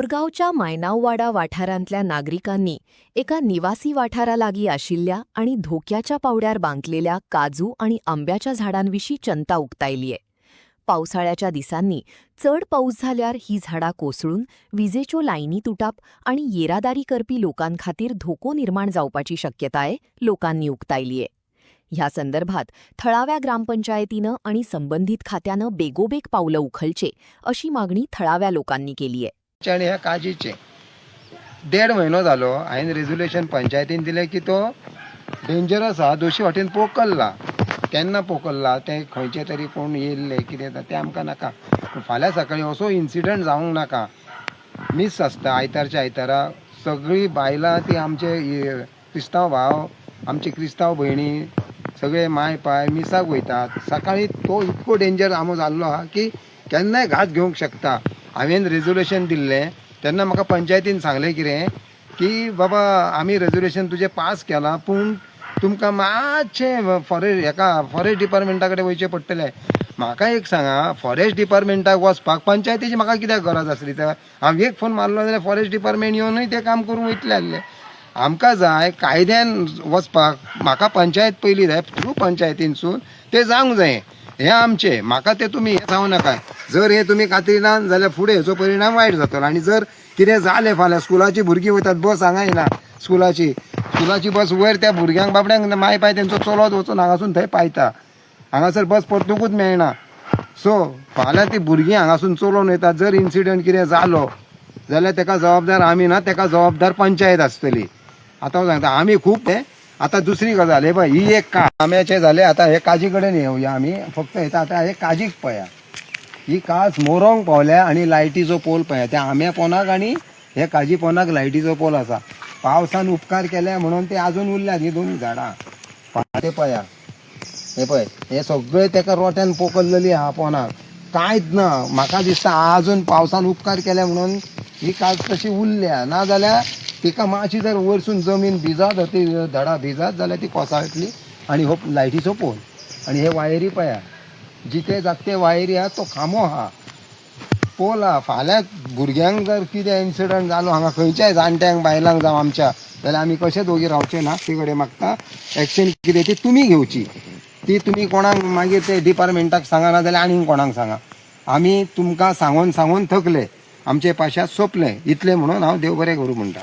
जळगावच्या मायनाववाडा वाठारांतल्या नागरिकांनी एका निवासी वाठारालागी आशिल्ल्या आणि धोक्याच्या पावड्यार बांदलेल्या काजू आणि आंब्याच्या झाडांविशीं चिंता उक्तायलीय। पावसाळ्याच्या दिसांनी चड पाऊस झाल्यार ही झाडां कोसळून विजेच्यो लायनी तुटप आणि येरादारी करपी लोकांखातीर धोको निर्माण जावपाची शक्यताय लोकांनी उक्तायलीय। ह्या संदर्भात थळाव्या ग्रामपंचायतीनं आणि संबंधित खात्यानं बेगोबेग पावलं उखलचे अशी मागणी थळाव्या लोकांनी केलीय। आणि ह्या काजीचे 1.5 महिनो जालो हांवें रेझोल्युशन पंचायतीन दिलें की तो डेंजरस हा, दोशी वाटेन पोकल्ला। केन्ना पोकल्ला ते खंयचे तरी कोण येयल्ले कितें ते आमकां नाका। फाल्यां सकाळीं असो इन्सिडंट जावंक नाका। मिस आसता आयतारच्या आयतारा सगळीं बायलां ती आमचे क्रिस्तांव भाव, आमचे क्रिस्तांव भयणी सगळे माय पाय मिसाक वयतात। सकाळीं तो इतको डेंजर आमो जाल्लो आहा की केन्नाय घात घेवंक शकता। हांवें रेझोल्युशन दिल्लें तेन्ना म्हाका पंचायतीन सांगलें कितें की बाबा आमी रेझोल्युशन तुजें पास केलां, पूण तुमकां मातशें फॉरेस्ट डिपार्टमेंटा कडेन वयचें पडटलें। म्हाका एक सांगा, फॉरेस्ट डिपार्टमेंटाक वचपाक पंचायतीची म्हाका कित्याक गरज आसली? तर हांव एक फोन मारलो जाल्यार फॉरेस्ट डिपार्टमेंट येवनूय तें काम करूंक वयतले आसले। आमकां जाय कायद्यान वचपाक, म्हाका पंचायत पयली जाय, थ्रू पंचायतीनसून तें जावंक जाय। हें आमचें, म्हाका तें तुमी हें सांगू नाका। जर हें तुमी खात्रीनान जाल्यार फुडें हेचो परिणाम वायट जातलो। आनी जर कितें जालें फाल्यां स्कुलाची भुरगीं वयतात, बस हांगा येना स्कुलाची बस वयर त्या भुरग्यांक बाबड्यांक माय पाय तेंचो चलत वचून हांगासून थंय पायता, हांगासर बस परतुकूच मेळना। सो फाल्यां ती भुरगीं हांगासून चलोवन वयतात, जर इन्सिडंट कितें जालो जाल्यार तेका जबाबदार आमी ना, तेका जबाबदार पंचायत आसतली। आतां हांव सांगता आमी खूब आतां दुसरी गजाल हे पळय, ही एक आंब्याचें जालें। आतां हे काजी कडेन येवया आमी, फक्त येता आतां हे काजीक पळया, ही काज मोरोंक पावल्या आणि लायटीचो पोल पळया। त्या आंब्या पोनाक आणि हे काजी पोनाक लायटीचो पोल आसा। पावसान उपकार केल्या म्हणून ते अजून उरल्यात ही दोन्ही झाडां। ते पळया, हे पळय, हे सगळे तेका रोट्यान पोकल्लेली आहा पोनाक, कांयच ना। म्हाका दिसता अजून पावसान उपकार केल्या म्हणून ही काज तशी उरल्या, ना जाल्यार तिका मातशी जर वयरसून जमीन भिजत ती झाडां भिजत जाल्यार ती कोसळटली आणि हो लायटीचो पोल। आणि हे वायरी पळया, जिथे जाते वायरी आहा तो खांबो आहा, पोल आहा। फाल्यां भुरग्यांक जर कितें इन्सिडंट जालो हांगा खंयच्याय जाणट्यांक बायलांक जावं आमच्या, जाल्यार आमी कशें दोगी रावचे ना। ती कडेन मागता एक्शन कितें ती तुमी घेवची। ती तुमी कोणाक मागीर ते डिपार्टमेंटाक सांगना जाल्यार आनीक कोणाक सांगा। आमी तुमकां सांगून सांगून थकले, आमचे पाशात सोंपलें। इतलें म्हणून हांव देव बरें करूं म्हणटा।